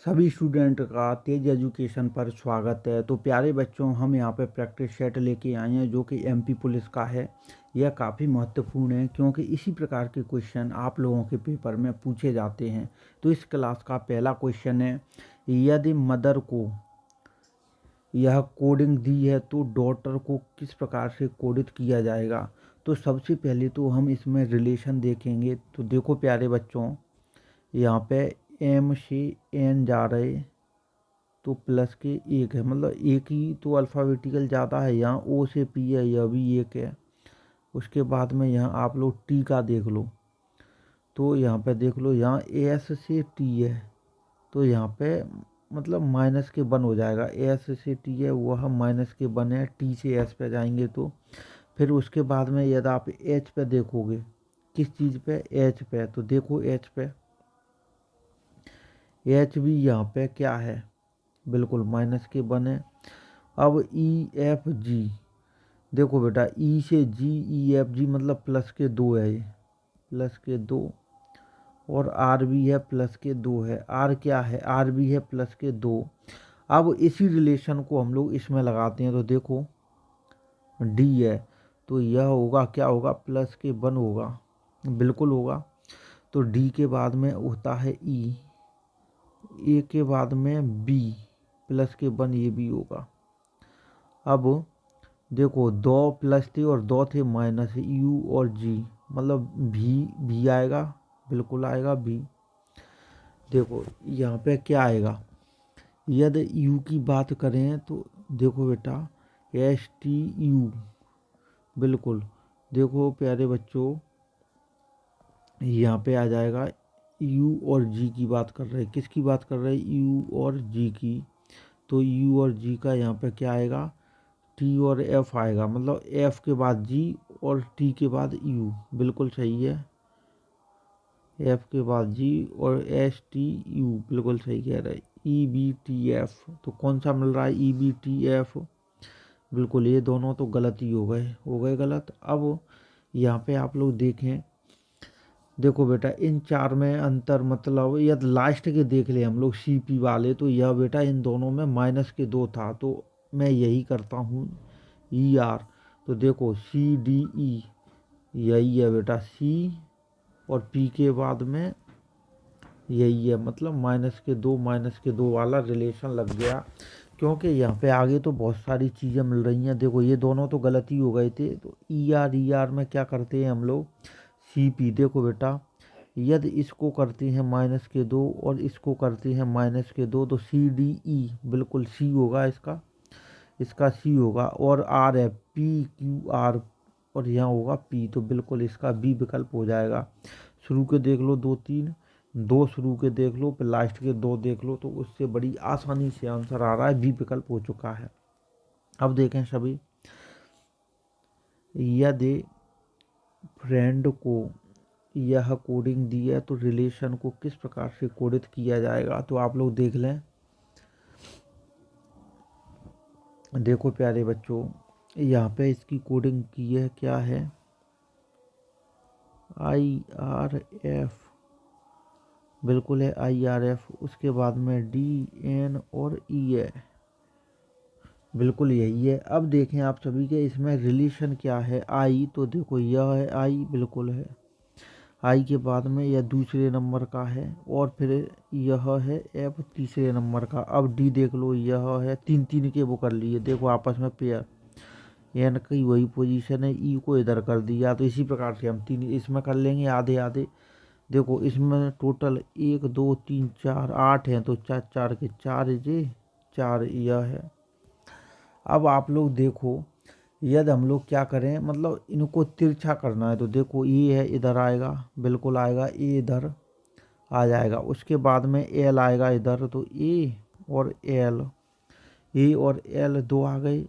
सभी स्टूडेंट का तेज एजुकेशन पर स्वागत है। तो प्यारे बच्चों, हम यहाँ पे प्रैक्टिस सेट लेके आए हैं जो कि एमपी पुलिस का है। यह काफ़ी महत्वपूर्ण है क्योंकि इसी प्रकार के क्वेश्चन आप लोगों के पेपर में पूछे जाते हैं। तो इस क्लास का पहला क्वेश्चन है, यदि मदर को यह कोडिंग दी है तो डॉटर को किस प्रकार से कोडित किया जाएगा। तो सबसे पहले तो हम इसमें रिलेशन देखेंगे। तो देखो प्यारे बच्चों, यहाँ पे एम से एन जा रहे तो प्लस के एक है, मतलब एक ही तो अल्फ़ाबेटिकल ज़्यादा है। यहाँ ओ से पी है, यह भी एक है। उसके बाद में यहाँ आप लोग टी का देख लो, तो यहाँ पे देख लो, यहाँ एस से टी है तो यहाँ पे मतलब माइनस के वन हो जाएगा। एस से टी है वह माइनस के वन है, टी से एस पे जाएंगे तो फिर उसके बाद में यदि आप एच पे देखोगे, किस चीज़ पे, एच पे, तो देखो एच पे, एच भी यहाँ पे क्या है, बिल्कुल माइनस के वन है। अब ई एफ जी देखो बेटा, ई से जी, ई एफ जी मतलब प्लस के दो है, ये प्लस के दो, और आर भी है प्लस के दो है। आर क्या है, आर भी है प्लस के दो। अब इसी रिलेशन को हम लोग इसमें लगाते हैं तो देखो डी है तो यह होगा, क्या होगा, प्लस के वन होगा, बिल्कुल होगा। तो डी के बाद में होता है ई, ए के बाद में बी प्लस के वन, ये भी होगा। अब देखो दो प्लस थे और दो थे माइनस, यू और जी मतलब भी आएगा, बिल्कुल आएगा भी। देखो यहाँ पे क्या आएगा, यदि यू की बात करें तो देखो बेटा एस टी यू, बिल्कुल। देखो प्यारे बच्चों, यहाँ पे आ जाएगा यू और जी की बात कर रहे हैं। किसकी बात कर रहे हैं, यू और जी की। तो यू और जी का यहाँ पे क्या आएगा, टी और एफ आएगा, मतलब एफ के बाद जी और टी के बाद यू, बिल्कुल सही है। एफ के बाद जी और एस टी यू, बिल्कुल सही कह रहे हैं। ई बी टी एफ, तो कौन सा मिल रहा है, ई बी टी एफ, बिल्कुल। ये दोनों तो गलत ही हो गए गलत। अब यहाँ पे आप लोग देखें, देखो बेटा इन चार में अंतर, मतलब यदि लास्ट के देख ले हम लोग सी पी वाले, तो यह बेटा इन दोनों में माइनस के दो था, तो मैं यही करता हूँ ई आर। तो देखो सी डी ई, यही है बेटा सी, और पी के बाद में यही है, मतलब माइनस के दो वाला रिलेशन लग गया। क्योंकि यहाँ पे आगे तो बहुत सारी चीज़ें मिल रही हैं। देखो ये दोनों तो गलत ही हो गए थे, तो ई आर में क्या करते हैं हम लोग, सी पी। देखो बेटा यदि इसको करते हैं माइनस के दो और इसको करते हैं माइनस के दो, तो सी डी ई, बिल्कुल सी होगा इसका, इसका सी होगा। और आर है पी क्यू आर, और यहाँ होगा पी, तो बिल्कुल इसका बी विकल्प हो जाएगा। शुरू के देख लो दो तीन, दो शुरू के देख लो, फिर लास्ट के दो देख लो, तो उससे बड़ी आसानी से आंसर आ रहा है, बी विकल्प हो चुका है। अब देखें सभी, यदि फ्रेंड को यह कोडिंग दी है तो रिलेशन को किस प्रकार से कोडित किया जाएगा। तो आप लोग देख लें, देखो प्यारे बच्चों, यहाँ पे इसकी कोडिंग की है, क्या है, आई आर एफ, बिल्कुल है आई आर एफ। उसके बाद में डी एन और ई है, बिल्कुल यही है। अब देखें आप सभी के इसमें रिलेशन क्या है, आई, तो देखो यह है आई, बिल्कुल है। आई के बाद में यह दूसरे नंबर का है, और फिर यह है एफ तीसरे नंबर का। अब डी देख लो, यह है, तीन तीन के वो कर लिए, देखो आपस में पेयर, एन की वही पोजीशन है, ई को इधर कर दिया। तो इसी प्रकार से हम तीन इसमें कर लेंगे आधे आधे। देखो इसमें टोटल एक दो तीन चार आठ हैं, तो चार चार के चार, ये चार यह है। अब आप लोग देखो, यदि हम लोग क्या करें, मतलब इनको तिरछा करना है, तो देखो ये है इधर आएगा, बिल्कुल आएगा, ए इधर आ जाएगा। उसके बाद में एल आएगा इधर, तो ए और एल, ए और एल दो आ गए।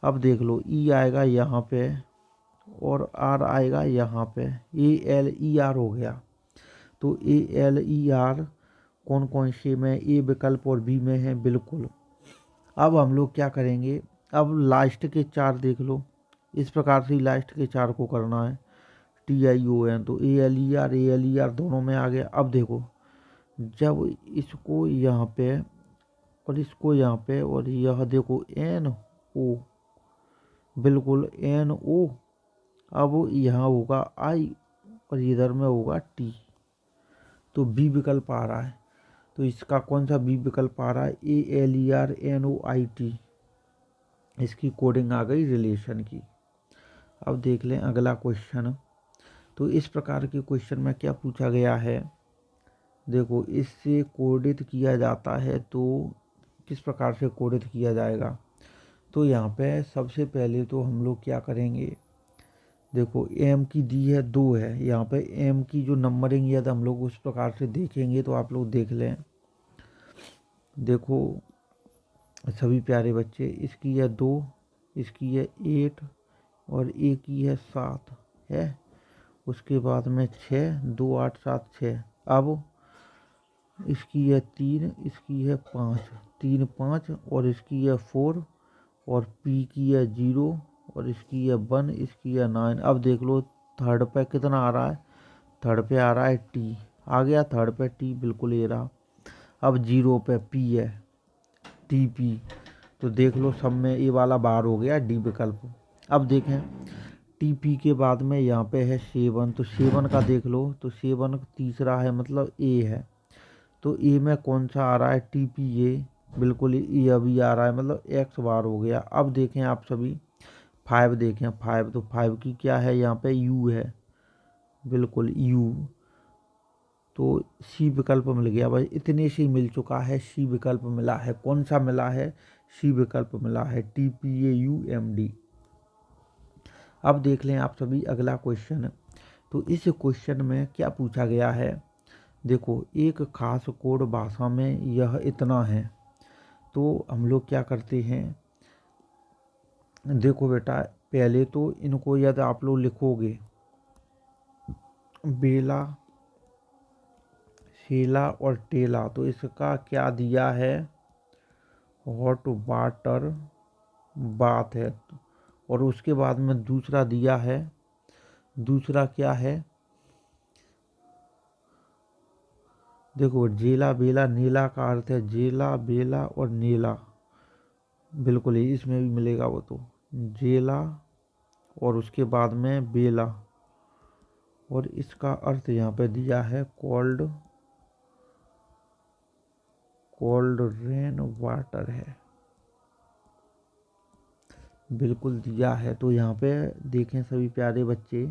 अब देख लो ई आएगा यहाँ पे और आर आएगा यहाँ पे, ए एल ई आर हो गया। तो ए एल ई आर कौन कौन से में, ए विकल्प और बी में है, बिल्कुल। अब हम लोग क्या करेंगे, अब लास्ट के चार देख लो, इस प्रकार से लास्ट के चार को करना है, टी आई ओ एन, तो ए एल ई आर दोनों में आ गया। अब देखो जब इसको यहाँ पे और इसको यहाँ पे और यह देखो एन ओ, बिल्कुल एन ओ, अब यहाँ होगा आई और इधर में होगा टी, तो बी विकल्प आ रहा है। तो इसका कौन सा बी विकल्प आ रहा है, ALERNOIT, इसकी कोडिंग आ गई रिलेशन की। अब देख लें अगला क्वेश्चन। तो इस प्रकार के क्वेश्चन में क्या पूछा गया है, देखो इससे कोडित किया जाता है तो किस प्रकार से कोडित किया जाएगा। तो यहाँ पे सबसे पहले तो हम लोग क्या करेंगे, देखो एम की दी है 2 है, यहाँ पे एम की जो नंबरिंग यदि हम लोग उस प्रकार से देखेंगे तो आप लोग देख लें। देखो सभी प्यारे बच्चे, इसकी है 2, इसकी है 8 और ए की है 7 है, उसके बाद में 6, 2 8 7 6। अब इसकी है 3, इसकी है 5, 3 5 और इसकी है 4 और पी की है 0 और इसकी है 1, इसकी है 9। अब देख लो थर्ड पे कितना आ रहा है, थर्ड पे आ रहा है टी, आ गया थर्ड पे टी, बिल्कुल ये रहा। अब 0 पे पी है, टी पी, तो देख लो सब में ये वाला बार हो गया डी विकल्प। अब देखें टी पी के बाद में यहाँ पे है 7, तो 7 का देख लो, तो 7 तीसरा है मतलब ए है, तो ए में कौन सा आ रहा है, टी पी ए, बिल्कुल ये अभी आ रहा है मतलब एक्स बार हो गया। अब देखें आप सभी 5 देखें, 5 तो 5 की क्या है यहाँ पे यू है, बिल्कुल यू, तो सी विकल्प मिल गया भाई, इतने से ही मिल चुका है, सी विकल्प मिला है। कौन सा मिला है, सी विकल्प मिला है, TPAUMD। अब देख लें आप सभी अगला क्वेश्चन। तो इस क्वेश्चन में क्या पूछा गया है, देखो एक खास कोड भाषा में यह इतना है। तो हम लोग क्या करते हैं, देखो बेटा पहले तो इनको यदि आप लोग लिखोगे, बेला शेला और टेला, तो इसका क्या दिया है, हॉट वाटर बात है, और उसके बाद में दूसरा दिया है, दूसरा क्या है, देखो जेला बेला नीला का अर्थ है जेला बेला और नीला, बिल्कुल ही इसमें भी मिलेगा वो, तो जेला और उसके बाद में बेला, और इसका अर्थ यहाँ पे दिया है कोल्ड, कोल्ड रेन वाटर है, बिल्कुल दिया है। तो यहाँ पे देखें सभी प्यारे बच्चे,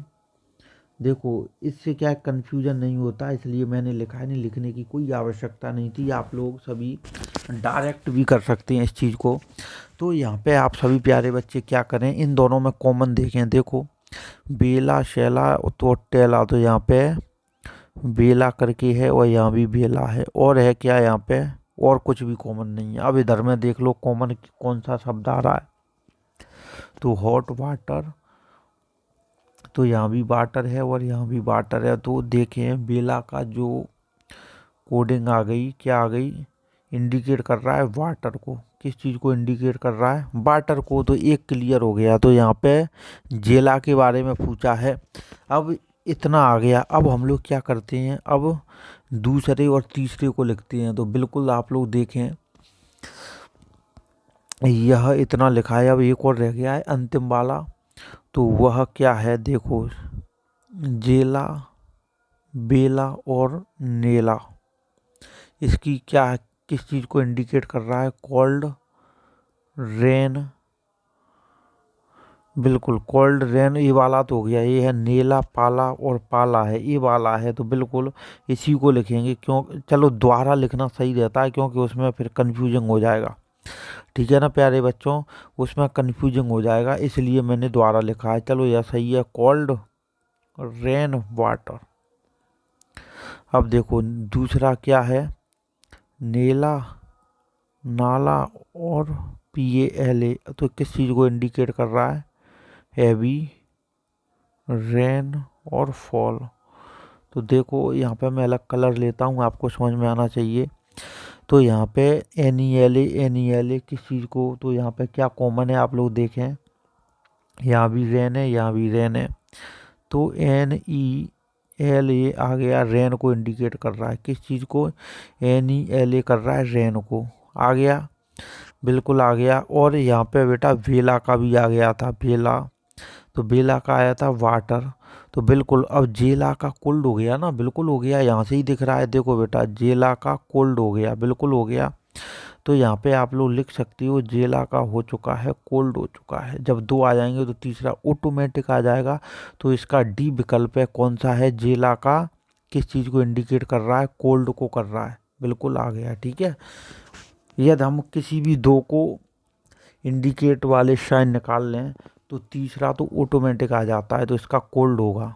देखो इससे क्या कन्फ्यूजन नहीं होता, इसलिए मैंने लिखा है, नहीं लिखने की कोई आवश्यकता नहीं थी, आप लोग सभी डायरेक्ट भी कर सकते हैं इस चीज़ को। तो यहाँ पे आप सभी प्यारे बच्चे क्या करें, इन दोनों में कॉमन देखें, देखो बेला शैला तो टेला, तो यहाँ पे बेला करके है और यहाँ भी बेला है, और है क्या यहाँ पे, और कुछ भी कॉमन नहीं है। अब इधर में देख लो कॉमन कौन सा शब्द आ रहा है, तो हॉट वाटर, तो यहाँ भी वाटर है और यहाँ भी वाटर है। तो देखें बेला का जो कोडिंग आ गई, क्या आ गई, इंडिकेट कर रहा है वाटर को, किस चीज़ को इंडिकेट कर रहा है, वाटर को, तो एक क्लियर हो गया। तो यहाँ पे जेला के बारे में पूछा है, अब इतना आ गया। अब हम लोग क्या करते हैं, अब दूसरे और तीसरे को लिखते हैं। तो बिल्कुल आप लोग देखें यह इतना लिखा है, अब एक और रह गया है अंतिम वाला, तो वह क्या है, देखो जेला बेला और नेला, इसकी क्या है, किस चीज़ को इंडिकेट कर रहा है, कोल्ड रेन, बिल्कुल कोल्ड रेन, ये वाला तो हो गया, ये है नेला पाला और पाला है, ये वाला है, तो बिल्कुल इसी को लिखेंगे। क्यों, चलो द्वारा लिखना सही रहता है क्योंकि उसमें फिर कन्फ्यूजन हो जाएगा, ठीक है ना प्यारे बच्चों, उसमें कन्फ्यूजन हो जाएगा, इसलिए मैंने द्वारा लिखा है। चलो यह सही है, कोल्ड रेन वाटर। अब देखो दूसरा क्या है, नेला नाला और PALA, तो किस चीज़ को इंडिकेट कर रहा है, हैवी रेन और फॉल। तो देखो यहाँ पे मैं अलग कलर लेता हूँ, आपको समझ में आना चाहिए। तो यहाँ पे NELA किस चीज़ को, तो यहाँ पे क्या कॉमन है आप लोग देखें, यहाँ भी रेन है यहाँ भी रेन है, तो NALA आ गया, रेन को इंडिकेट कर रहा है। किस चीज़ को? NELA कर रहा है, रेन को। आ गया, बिल्कुल आ गया। और यहाँ पे बेटा वेला का भी आ गया था, वेला, तो बेला का आया था वाटर। तो बिल्कुल अब जेला का कोल्ड हो गया ना, बिल्कुल हो गया, यहाँ से ही दिख रहा है, देखो बेटा जेला का कोल्ड हो गया, बिल्कुल हो गया। तो यहाँ पे आप लोग लिख सकते हो जेला का हो चुका है, कोल्ड हो चुका है। जब दो आ जाएंगे तो तीसरा ऑटोमेटिक आ जाएगा। तो इसका डी विकल्प है, कौन सा है? जेला का किस चीज़ को इंडिकेट कर रहा है? कोल्ड को कर रहा है, बिल्कुल आ गया। ठीक है, यदि हम किसी भी दो को इंडिकेट वाले साइन निकाल लें तो तीसरा तो ऑटोमेटिक आ जाता है, तो इसका कोल्ड होगा।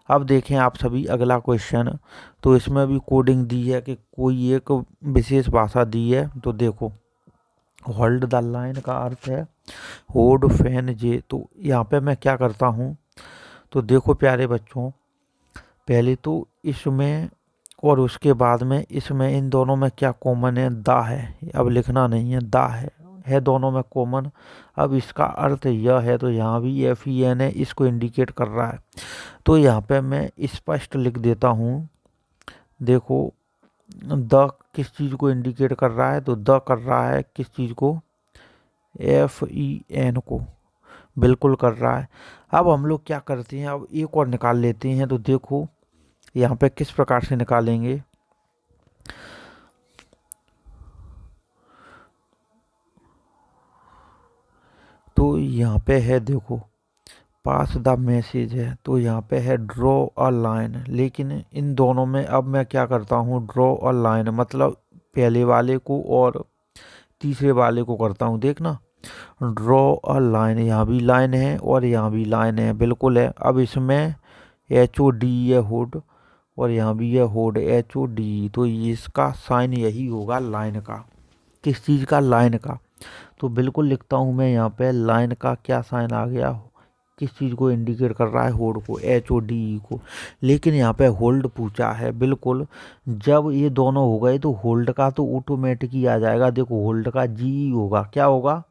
अब देखें आप सभी अगला क्वेश्चन, तो इसमें भी कोडिंग दी है कि कोई एक विशेष भाषा दी है। तो देखो, होल्ड द लाइन का अर्थ है होल्ड फैन जे। तो यहाँ पे मैं क्या करता हूँ, तो देखो प्यारे बच्चों, पहले तो इसमें और उसके बाद में इसमें, इन दोनों में क्या कॉमन है? दा है, अब लिखना नहीं है, दा है दोनों में कॉमन। अब इसका अर्थ यह है, तो यहाँ भी FEN है, इसको इंडिकेट कर रहा है। तो यहाँ पे मैं स्पष्ट लिख देता हूँ, देखो द किस चीज़ को इंडिकेट कर रहा है? तो द कर रहा है किस चीज़ को? FEN को, बिल्कुल कर रहा है। अब हम लोग क्या करते हैं, अब एक और निकाल लेते हैं। तो देखो यहाँ पे किस प्रकार से निकालेंगे, तो यहाँ पे है देखो पास द मैसेज है, तो यहाँ पे है ड्रॉ अ लाइन। लेकिन इन दोनों में अब मैं क्या करता हूँ, ड्रॉ अ लाइन, मतलब पहले वाले को और तीसरे वाले को करता हूँ। देखना, ड्रॉ अ लाइन, यहाँ भी लाइन है और यहाँ भी लाइन है, बिल्कुल है। अब इसमें HOD है, हुड, और यहाँ भी है हुड, HOD। तो इसका साइन यही होगा लाइन का। किस चीज़ का? लाइन का। तो बिल्कुल लिखता हूँ मैं यहाँ पे, लाइन का क्या साइन आ गया? किस चीज़ को इंडिकेट कर रहा है? होल्ड को, HOD को। लेकिन यहाँ पे होल्ड पूछा है, बिल्कुल जब ये दोनों हो गए तो होल्ड का तो ऑटोमेटिक ही आ जाएगा। देखो होल्ड का जी होगा, क्या होगा?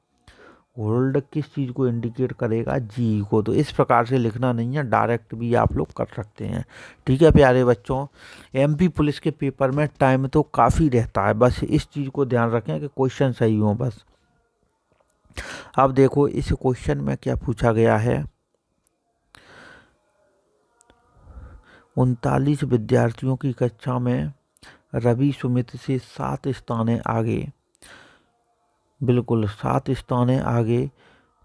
होल्ड किस चीज़ को इंडिकेट करेगा? जी को। तो इस प्रकार से लिखना नहीं है, डायरेक्ट भी आप लोग कर सकते हैं। ठीक है प्यारे बच्चों, MP पुलिस के पेपर में टाइम तो काफ़ी रहता है, बस इस चीज़ को ध्यान रखें कि क्वेश्चन सही हो बस। अब देखो इस क्वेश्चन में क्या पूछा गया है, 39 विद्यार्थियों की कक्षा में रवि सुमित से 7 स्थानें आगे, बिल्कुल 7 स्थानें आगे।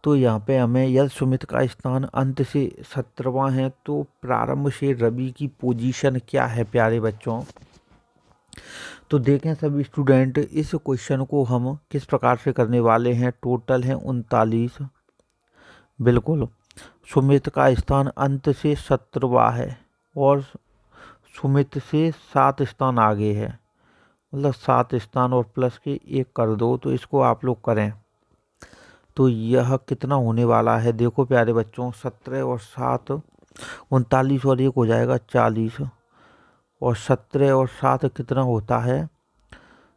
तो यहाँ पे हमें यदि सुमित का स्थान अंत से 17वां है, तो प्रारंभ से रवि की पोजीशन क्या है प्यारे बच्चों? तो देखें सभी स्टूडेंट, इस क्वेश्चन को हम किस प्रकार से करने वाले हैं। टोटल है 39, बिल्कुल सुमित का स्थान अंत से 17वां है और सुमित से 7 स्थान आगे है, मतलब 7 स्थान और प्लस के 1 कर दो। तो इसको आप लोग करें तो यह कितना होने वाला है? देखो प्यारे बच्चों, 17 और 7 39 और 1 हो जाएगा 40, और 17 और 7 कितना होता है?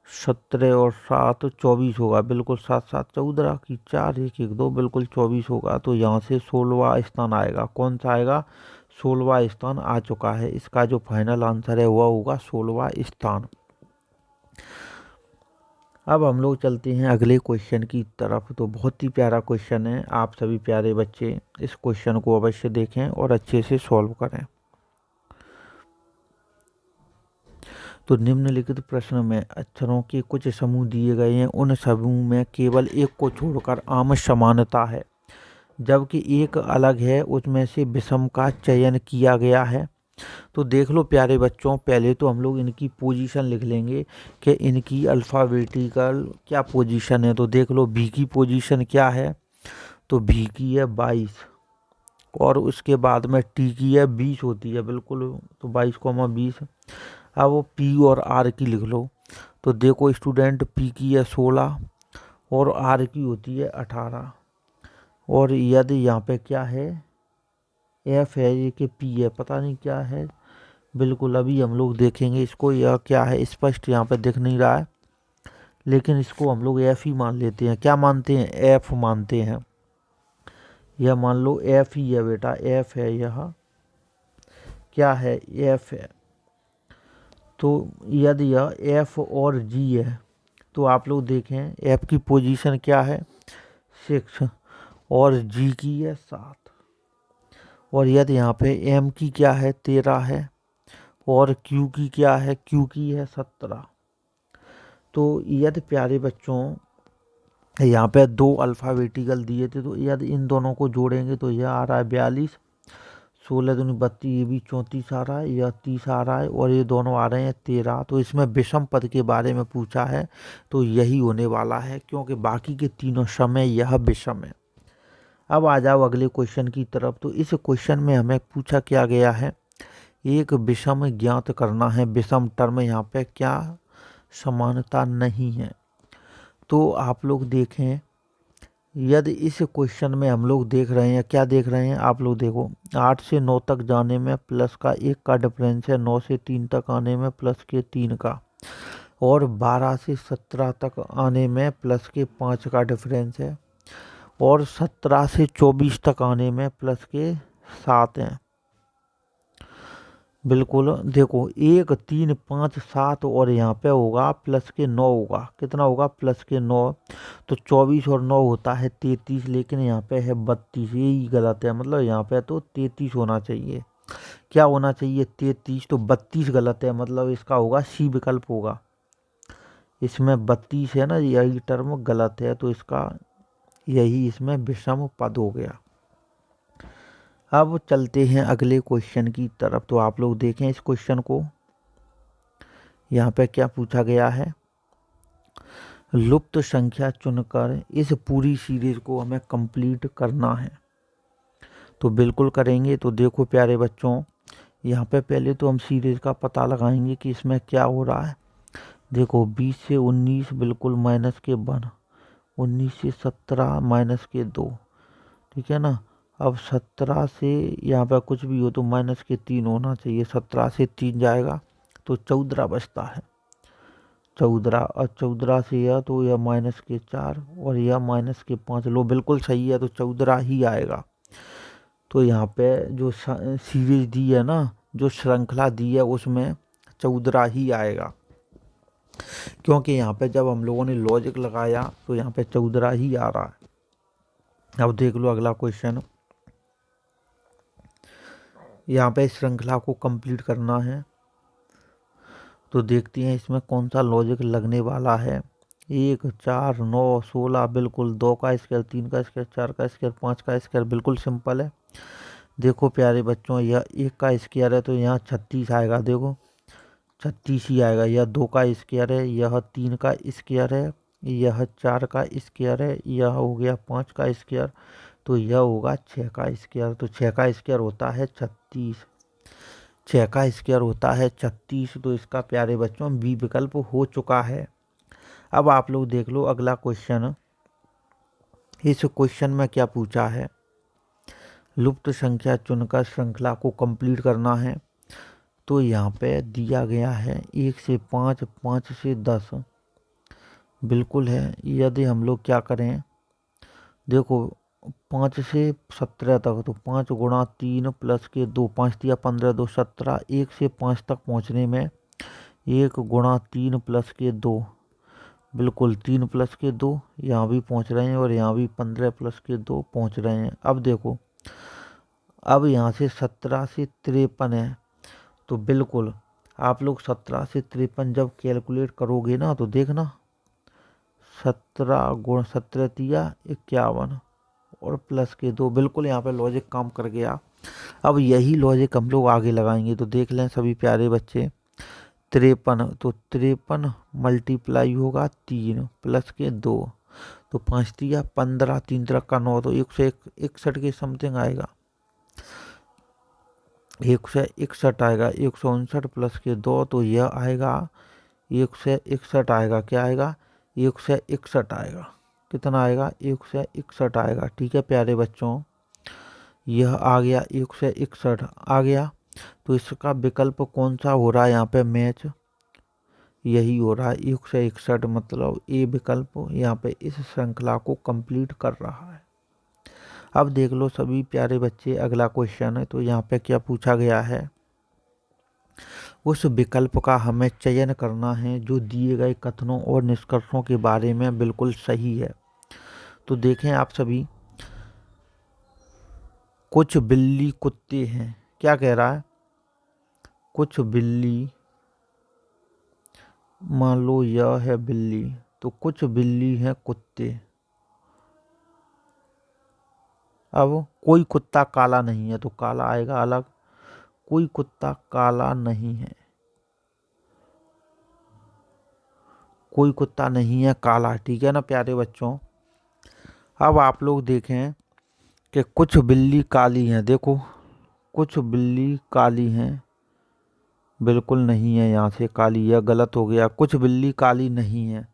17 और 7 24 होगा, बिल्कुल 7 7 14 की 4 1 1 2, बिल्कुल 24 होगा। तो यहाँ से 16वां स्थान आएगा, कौन सा आएगा? 16वां स्थान आ चुका है। इसका जो फाइनल आंसर है वह होगा 16वां स्थान। अब हम लोग चलते हैं अगले क्वेश्चन की तरफ। तो बहुत ही प्यारा क्वेश्चन है, आप सभी प्यारे बच्चे इस क्वेश्चन को अवश्य देखें और अच्छे से सॉल्व करें। तो निम्नलिखित प्रश्न में अक्षरों के कुछ समूह दिए गए हैं, उन समूह में केवल एक को छोड़कर आम समानता है, जबकि एक अलग है, उसमें से विषम का चयन किया गया है। तो देख लो प्यारे बच्चों, पहले तो हम लोग इनकी पोजीशन लिख लेंगे कि इनकी अल्फ़ाबेटिकल क्या पोजीशन है। तो देख लो बी की पोजीशन क्या है, तो बी की है 22, और उसके बाद में टी की है 20 होती है, बिल्कुल, तो 22,20। अब वो पी और आर की लिख लो। तो देखो स्टूडेंट, पी की है 16 और आर की होती है 18, और यदि यहाँ पे क्या है, एफ है, ये कि पी है, पता नहीं क्या है, बिल्कुल अभी हम लोग देखेंगे इसको। यह क्या है स्पष्ट यहाँ पे दिख नहीं रहा है, लेकिन इसको हम लोग एफ ही मान लेते हैं। क्या मानते हैं? एफ मानते हैं। यह मान लो एफ ही है बेटा, एफ है यह, क्या है, एफ है। तो यदि यह एफ और जी है तो आप लोग देखें एफ की पोजीशन क्या है 6 और जी की है 7, और यदि यहाँ पे एम की क्या है 13 है और क्यू की क्या है, क्यू की है 17। तो यदि प्यारे बच्चों यहाँ पे 2 अल्फ़ाबेटिकल दिए थे, तो यदि इन दोनों को जोड़ेंगे तो यह आ रहा है 42, 16 दूनी 32, ये भी 34 आ रहा है, यह 30 आ रहा है, और ये दोनों आ रहे हैं 13। तो इसमें विषम पद के बारे में पूछा है तो यही होने वाला है, क्योंकि बाकी के तीनों सम है, यह विषम है। अब आ जाओ अगले क्वेश्चन की तरफ। तो इस क्वेश्चन में हमें पूछा क्या गया है, एक विषम ज्ञात करना है। विषम टर्म यहाँ पे क्या समानता नहीं है। तो आप लोग देखें, यदि इस क्वेश्चन में हम लोग देख रहे हैं, क्या देख रहे हैं आप लोग देखो, 8 से 9 तक जाने में प्लस का 1 का डिफरेंस है, 9 से 3 तक आने में प्लस के 3 का, और 12 से 17 तक आने में प्लस के 5 का डिफरेंस है, और 17 से 24 तक आने में प्लस के 7 हैं। बिल्कुल देखो 1 3 5 7 और यहाँ पे होगा प्लस के 9 होगा, कितना होगा प्लस के 9। तो 24 और 9 होता है 33, लेकिन यहाँ पे है 32, यही गलत है। मतलब यहाँ पे तो 33 होना चाहिए, क्या होना चाहिए 33, तो 32 गलत है। मतलब इसका होगा सी विकल्प होगा, इसमें 32 है ना, यही टर्म गलत है, तो इसका यही इसमें विषम पद हो गया। अब चलते हैं अगले क्वेश्चन की तरफ। तो आप लोग देखें इस क्वेश्चन को, यहाँ पे क्या पूछा गया है, लुप्त संख्या चुनकर इस पूरी सीरीज को हमें कंप्लीट करना है। तो बिल्कुल करेंगे। तो देखो प्यारे बच्चों, यहाँ पे पहले तो हम सीरीज का पता लगाएंगे कि इसमें क्या हो रहा है। देखो 20 से 19 बिल्कुल माइनस के 1, 19 से 17 माइनस के 2, ठीक है ना। अब 17 से यहाँ पर कुछ भी हो तो माइनस के 3 होना चाहिए, 17 से 3 जाएगा तो 14 बचता है, 14, और 14 से यह तो यह माइनस के 4 और यह माइनस के 5, लो बिल्कुल सही है, तो 14 ही आएगा। तो यहाँ पे जो सीरीज दी है ना, जो श्रृंखला दी है उसमें 14 ही आएगा, क्योंकि यहाँ पे जब हम लोगों ने लॉजिक लगाया तो यहाँ पे 14 ही आ रहा है। अब देख लो अगला क्वेश्चन, यहाँ पे श्रृंखला को कंप्लीट करना है। तो देखते हैं इसमें कौन सा लॉजिक लगने वाला है। 1 4 9 16 बिल्कुल, 2 का स्क्वायर, 3 का स्क्वायर, 4 का स्क्वायर, 5 का स्क्वायर, बिल्कुल सिंपल है। देखो प्यारे बच्चों, यह 1 का स्क्वायर है तो यहाँ 36 आएगा, देखो 36 ही आएगा। यह 2 का स्क्वायर है, यह 3 का स्क्वायर है, यह 4 का स्क्वायर है, यह हो गया 5 का स्क्वायर, तो यह होगा 6 का स्क्वायर। तो 6 का स्क्वायर होता है 36, 6 का स्क्वायर होता है 36। तो इसका प्यारे बच्चों बी विकल्प हो चुका है। अब आप लोग देख लो अगला क्वेश्चन। इस क्वेश्चन में क्या पूछा है, लुप्त संख्या चुनकर श्रृंखला को कंप्लीट करना है। तो यहाँ पे दिया गया है 1 से 5, 5 से 10 बिल्कुल है। यदि हम लोग क्या करें, देखो 5 से 17 तक, तो 5 गुणा 3 प्लस के 2, 5 दिया 15, 2 17, 1 से 5 तक पहुँचने में 1 गुणा 3 प्लस के 2, बिल्कुल 3 प्लस के 2 यहाँ भी पहुँच रहे हैं, और यहाँ भी 15 प्लस के 2 पहुँच रहे हैं। अब देखो, अब यहाँ से 17 से 53 है, तो बिल्कुल आप लोग 17 से 53 जब कैलकुलेट करोगे ना, तो देखना 17 गुण 17 तिया 51 और प्लस के 2, बिल्कुल यहाँ पे लॉजिक काम कर गया। अब यही लॉजिक हम लोग आगे लगाएंगे। तो देख लें सभी प्यारे बच्चे, 53, तो 53 मल्टीप्लाई होगा 3 प्लस के 2, तो 5 तिया 15, 3 तरह का 9, तो 161 के समथिंग आएगा, 161 आएगा। 159 प्लस के 2, तो यह आएगा 161 आएगा, क्या आएगा 161 आएगा, कितना आएगा 161 आएगा। ठीक है प्यारे बच्चों, यह आ गया 161 आ गया। तो इसका विकल्प कौन सा हो रहा है यहाँ पे मैच, यही हो रहा है 161, मतलब ए विकल्प यहाँ पे इस श्रृंखला को कंप्लीट कर रहा है। अब देख लो सभी प्यारे बच्चे अगला क्वेश्चन है। तो यहाँ पे क्या पूछा गया है, उस विकल्प का हमें चयन करना है जो दिए गए कथनों और निष्कर्षों के बारे में बिल्कुल सही है। तो देखें आप सभी, कुछ बिल्ली कुत्ते हैं, क्या कह रहा है, कुछ बिल्ली, मान लो यह है बिल्ली, तो कुछ बिल्ली हैं कुत्ते। अब कोई कुत्ता काला नहीं है तो काला आएगा अलग, कोई कुत्ता काला नहीं है, कोई कुत्ता नहीं है काला, ठीक है ना प्यारे बच्चों। अब आप लोग देखें कि कुछ बिल्ली काली हैं, देखो कुछ बिल्ली काली हैं, बिल्कुल नहीं है, यहाँ से काली, यह गलत हो गया, कुछ बिल्ली काली नहीं है,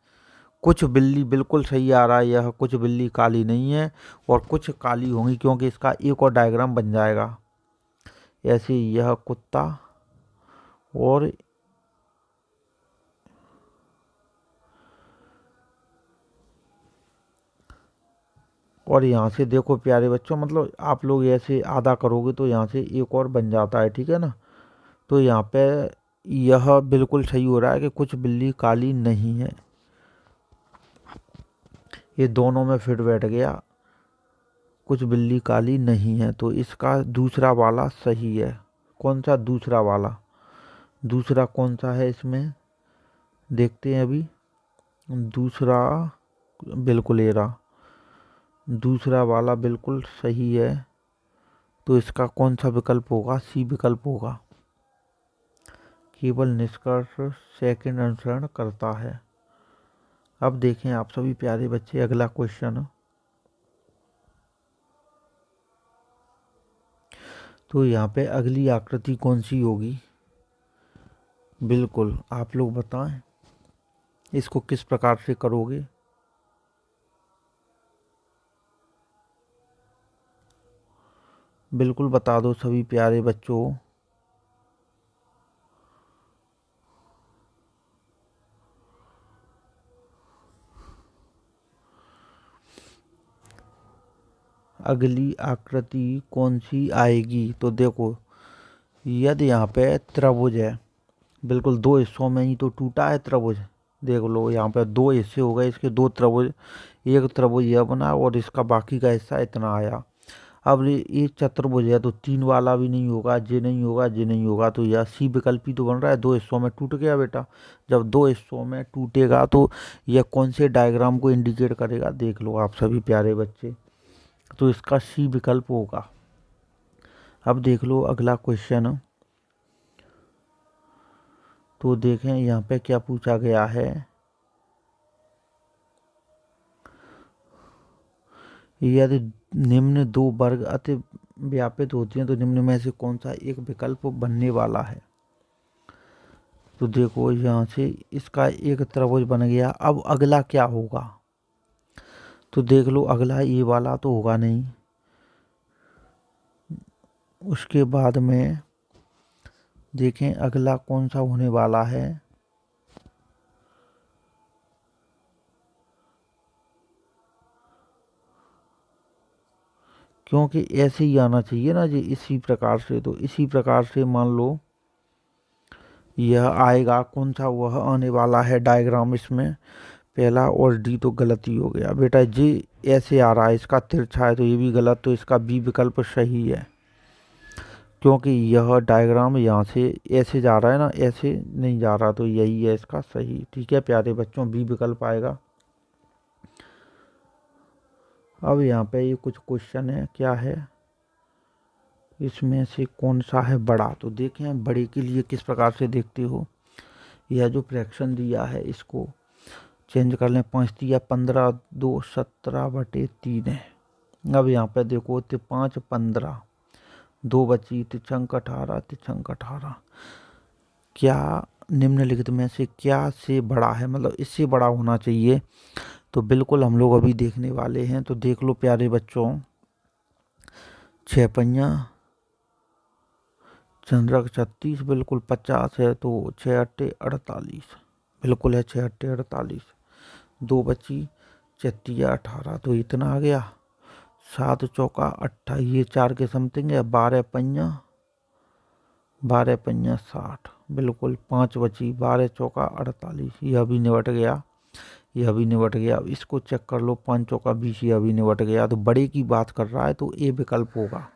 कुछ बिल्ली बिल्कुल सही आ रहा है, यह कुछ बिल्ली काली नहीं है और कुछ काली होंगी, क्योंकि इसका एक और डायग्राम बन जाएगा ऐसे, यह कुत्ता और यहाँ से देखो प्यारे बच्चों, मतलब आप लोग ऐसे आधा करोगे तो यहाँ से एक और बन जाता है, ठीक है ना। तो यहाँ पे यह बिल्कुल सही हो रहा है कि कुछ बिल्ली काली नहीं है, ये दोनों में फिट बैठ गया, कुछ बिल्ली काली नहीं है, तो इसका दूसरा वाला सही है। कौन सा दूसरा वाला, दूसरा कौन सा है इसमें, देखते हैं अभी। दूसरा बिल्कुल ये रहा, दूसरा वाला बिल्कुल सही है, तो इसका कौन सा विकल्प होगा, सी विकल्प होगा, केवल निष्कर्ष सेकंड अनुसरण करता है। अब देखें आप सभी प्यारे बच्चे अगला क्वेश्चन, तो यहाँ पे अगली आकृति कौन सी होगी, बिल्कुल आप लोग बताएं इसको किस प्रकार से करोगे। बिल्कुल बता दो सभी प्यारे बच्चों। अगली आकृति कौन सी आएगी, तो देखो यदि यहाँ पे त्रिभुज है, बिल्कुल दो हिस्सों में ही तो टूटा है त्रिभुज, देख लो यहाँ पे दो हिस्से हो गए इसके, दो त्रिभुज, एक त्रिभुज यह बना और इसका बाकी का हिस्सा इतना आया। अब ये चतुर्भुज है तो तीन वाला भी नहीं होगा, जे नहीं होगा, जे नहीं होगा, तो यह सी विकल्प ही तो बन रहा है, दो हिस्सों में टूट गया बेटा। जब दो हिस्सों में टूटेगा तो यह कौन से डायग्राम को इंडिकेट करेगा, देख लो आप सभी प्यारे बच्चे, तो इसका सी विकल्प होगा। अब देख लो अगला क्वेश्चन, तो देखें यहाँ पे क्या पूछा गया है, यदि निम्न दो वर्ग अति व्यापित होती हैं तो निम्न में से कौन सा एक विकल्प बनने वाला है। तो देखो यहाँ से इसका एक त्रिभुज बन गया, अब अगला क्या होगा, तो देख लो अगला ये वाला तो होगा नहीं, उसके बाद में देखें अगला कौन सा होने वाला है, क्योंकि ऐसे ही आना चाहिए ना जी, इसी प्रकार से, तो इसी प्रकार से मान लो यह आएगा, कौन सा वह आने वाला है डायग्राम इसमें, पहला और डी तो गलत ही हो गया बेटा, जी ऐसे आ रहा है, इसका तिरछा है तो ये भी गलत, तो इसका बी विकल्प सही है, क्योंकि यह डायग्राम यहाँ से ऐसे जा रहा है ना, ऐसे नहीं जा रहा, तो यही है इसका सही, ठीक है प्यारे बच्चों, बी विकल्प आएगा। अब यहाँ पे ये कुछ क्वेश्चन है, क्या है, इसमें से कौन सा है बड़ा, तो देखें बड़े के लिए किस प्रकार से देखते हो, यह जो फ्रैक्शन दिया है इसको चेंज कर लें, 5 दिया 15, 2 17/3 है। अब यहाँ पे देखो 5 15, 2 बची, तिरछंक 18, तिरछंक 18, क्या निम्नलिखित में से क्या से बड़ा है, मतलब इससे बड़ा होना चाहिए, तो बिल्कुल हम लोग अभी देखने वाले हैं, तो देख लो प्यारे बच्चों, 6 पहिया चंद्रक 36 बिल्कुल 50 है, तो 6 अट्टे 48 बिल्कुल है, 6 अट्टे 48, 2 बची, 6 18, तो इतना आ गया, 7 चौका 28, ये 4 के समथिंग है, 12 पहिया 12 पंजा 60, बिल्कुल 5 बची, 12 चौका 48, यह भी निबट गया, यह भी निबट गया। अब इसको चेक कर लो, 5 चौका 20, यह भी निबट गया। तो बड़े की बात कर रहा है तो ए विकल्प होगा,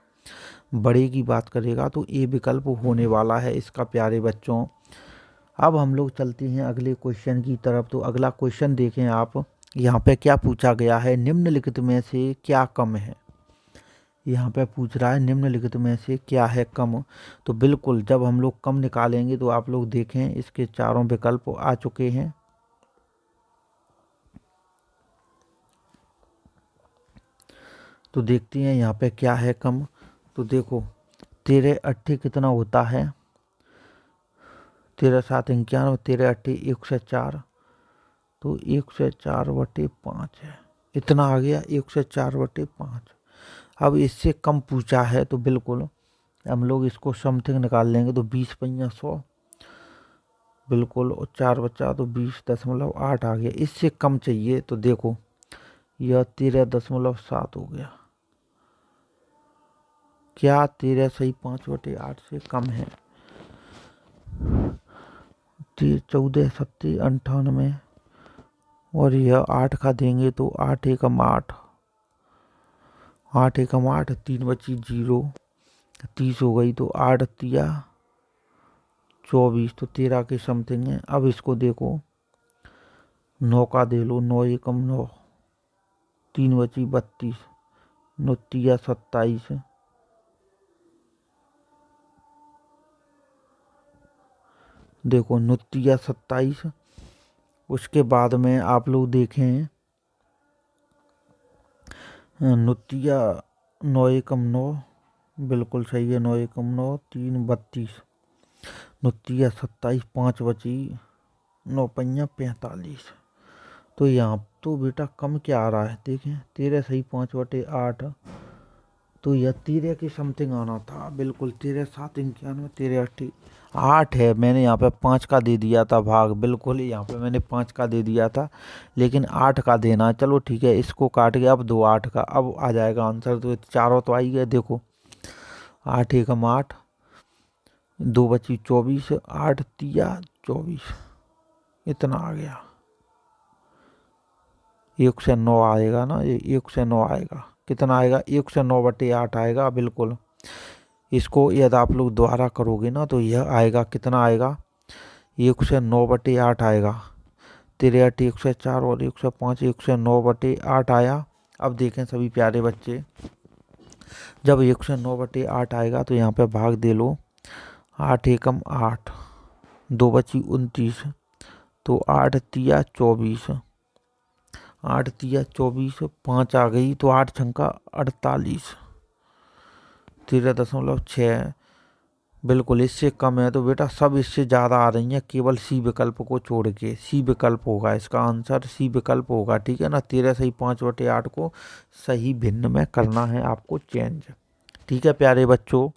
बड़े की बात करेगा तो ए विकल्प होने वाला है इसका प्यारे बच्चों। अब हम लोग चलते हैं अगले क्वेश्चन की तरफ। तो अगला क्वेश्चन देखें आप, यहाँ पे क्या पूछा गया है, निम्नलिखित में से क्या कम है। यहाँ पे पूछ रहा है निम्नलिखित में से क्या है कम। तो बिल्कुल जब हम लोग कम निकालेंगे तो आप लोग देखें इसके चारों विकल्प आ चुके हैं। तो देखते हैं यहाँ पे क्या है कम। तो देखो 13 अट्ठे कितना होता है, 13 7 91, 13 अट्ठे 104, तो 104/5 है, इतना आ गया 104/5। अब इससे कम पूछा है तो बिल्कुल हम लोग इसको समथिंग निकाल लेंगे। तो 20 पंजा 100, बिल्कुल, और 4 बचा तो 20.8 आ गया। इससे कम चाहिए तो देखो यह 13.7 हो गया। क्या 13 सही 5/8 से कम है? 14 7 98, और यह 8 का देंगे तो 8 एकम 8, 8 एकम 8, 3 बची 0, 30 हो गई। तो 8 तिया 24, तो 13 के समथिंग है। अब इसको देखो 9 का दे लो, 9 एकम 9, 3 बची 32, 9 तिया 27, देखो 9 तिया 27। उसके बाद में आप लोग देखें नुतिया 9 एकम 9, बिल्कुल सही है, 9 एकम 9, 3 32, नुतिया 27, 5 बची, 9 पंजा 45। तो यहाँ तो बेटा कम क्या आ रहा है, देखें 13 सही 5/8, तो यह 13 के समथिंग आना था, बिल्कुल 13 7 91, 13 अट्ठी 8 है। मैंने यहाँ पे 5 का दे दिया था भाग, बिल्कुल यहाँ पे मैंने 5 का दे दिया था, लेकिन 8 का देना है। चलो ठीक है, इसको काट गया। अब 2 8 का, अब आ जाएगा आंसर। तो चारों तो आई गए, देखो 8 एकम 8, 2 बची 24, 8 तिया 24, इतना आ गया। 1 से 9 आएगा ना, ये 1 से 9 आएगा, कितना आएगा, 1 से 9/8 आएगा, बिल्कुल। इसको यदि आप लोग दोबारा करोगे ना तो यह आएगा, कितना आएगा, 1 से 9/8 आएगा। 13 अट्ठी 104 और 105, 1 से 9/8 आया। अब देखें सभी प्यारे बच्चे, जब 1 से 9/8 आएगा तो यहाँ पे भाग दे लो, 8 एकम 8, 2 बची 29, तो 8 तिया 24, 8 तिया 24, 5 आ गई, तो 8 छंका 48, 13.6, बिल्कुल इससे कम है। तो बेटा सब इससे ज़्यादा आ रही हैं, केवल सी विकल्प को छोड़ के। सी विकल्प होगा इसका आंसर, सी विकल्प होगा, ठीक है ना। 13 सही 5/8 को सही भिन्न में करना है आपको चेंज, ठीक है प्यारे बच्चों।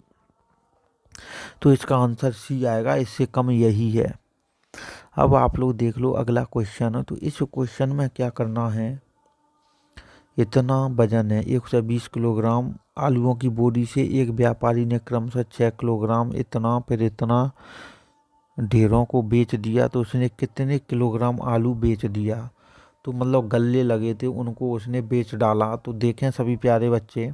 तो इसका आंसर सी आएगा, इससे कम यही है। अब आप लोग देख लो अगला क्वेश्चन। तो इस क्वेश्चन में क्या करना है, इतना वजन है 120 किलोग्राम आलूओं की बोरी से एक व्यापारी ने क्रमशः 6 किलोग्राम इतना फिर इतना ढेरों को बेच दिया, तो उसने कितने किलोग्राम आलू बेच दिया। तो मतलब गल्ले लगे थे, उनको उसने बेच डाला। तो देखें सभी प्यारे बच्चे,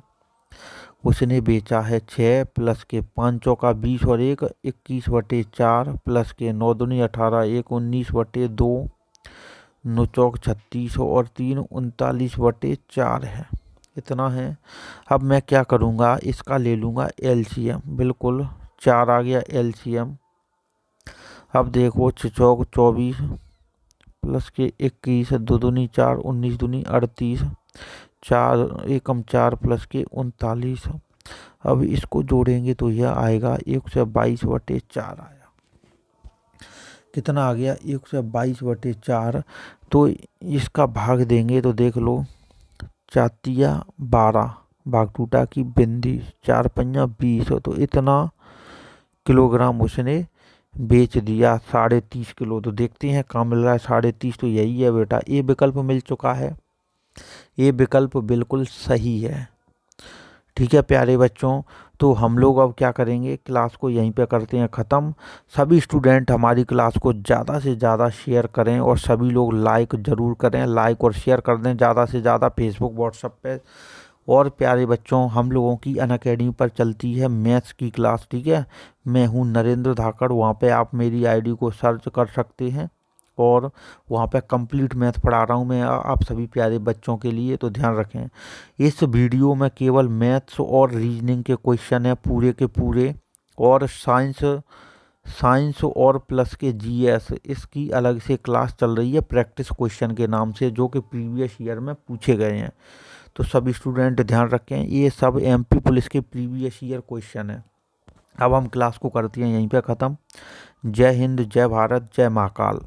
उसने बेचा है 6 प्लस के 5 चौका 20 और 1 21/4 प्लस के 9 दूनी 18 1 19/2 9 चौक 36 और 3 39/4 है, इतना है। अब मैं क्या करूँगा, इसका ले लूँगा एलसीएम, बिल्कुल 4 आ गया एलसीएम। अब देखो 6 चौक 24 प्लस के 21, 2 दूनी 4 19 दूनी 38, 4 एकम 4 प्लस के 39। अब इसको जोड़ेंगे तो यह आएगा 122/4 आया, कितना आ गया 122/4। तो इसका भाग देंगे तो देख लो, 4 तिया 12, भाग टूटा की बिंदी, 4 पंजा 20, तो इतना किलोग्राम उसने बेच दिया, 30.5 किलो। तो देखते हैं कहाँ मिल रहा है 30.5, तो यही है बेटा, ये विकल्प मिल चुका है, ये विकल्प बिल्कुल सही है, ठीक है प्यारे बच्चों। तो हम लोग अब क्या करेंगे, क्लास को यहीं पे करते हैं ख़त्म। सभी स्टूडेंट हमारी क्लास को ज़्यादा से ज़्यादा शेयर करें और सभी लोग लाइक ज़रूर करें, लाइक और शेयर कर दें ज़्यादा से ज़्यादा फेसबुक व्हाट्सएप पे। और प्यारे बच्चों, हम लोगों की अनअकैडमी पर चलती है मैथ्स की क्लास, ठीक है। मैं हूँ नरेंद्र धाकड़, वहाँ पे आप मेरी आईडी को सर्च कर सकते हैं और वहाँ पे कंप्लीट मैथ पढ़ा रहा हूँ मैं आप सभी प्यारे बच्चों के लिए, तो ध्यान रखें। इस वीडियो में केवल मैथ्स और रीजनिंग के क्वेश्चन है पूरे के पूरे, और साइंस और प्लस के जीएस, इसकी अलग से क्लास चल रही है प्रैक्टिस क्वेश्चन के नाम से, जो कि प्रीवियस ईयर में पूछे गए हैं। तो सभी स्टूडेंट ध्यान रखें, ये सब एमपी पुलिस के प्रीवियस ईयर क्वेश्चन है। अब हम क्लास को करते हैं यहीं पे ख़त्म। जय हिंद, जय भारत, जय महाकाल।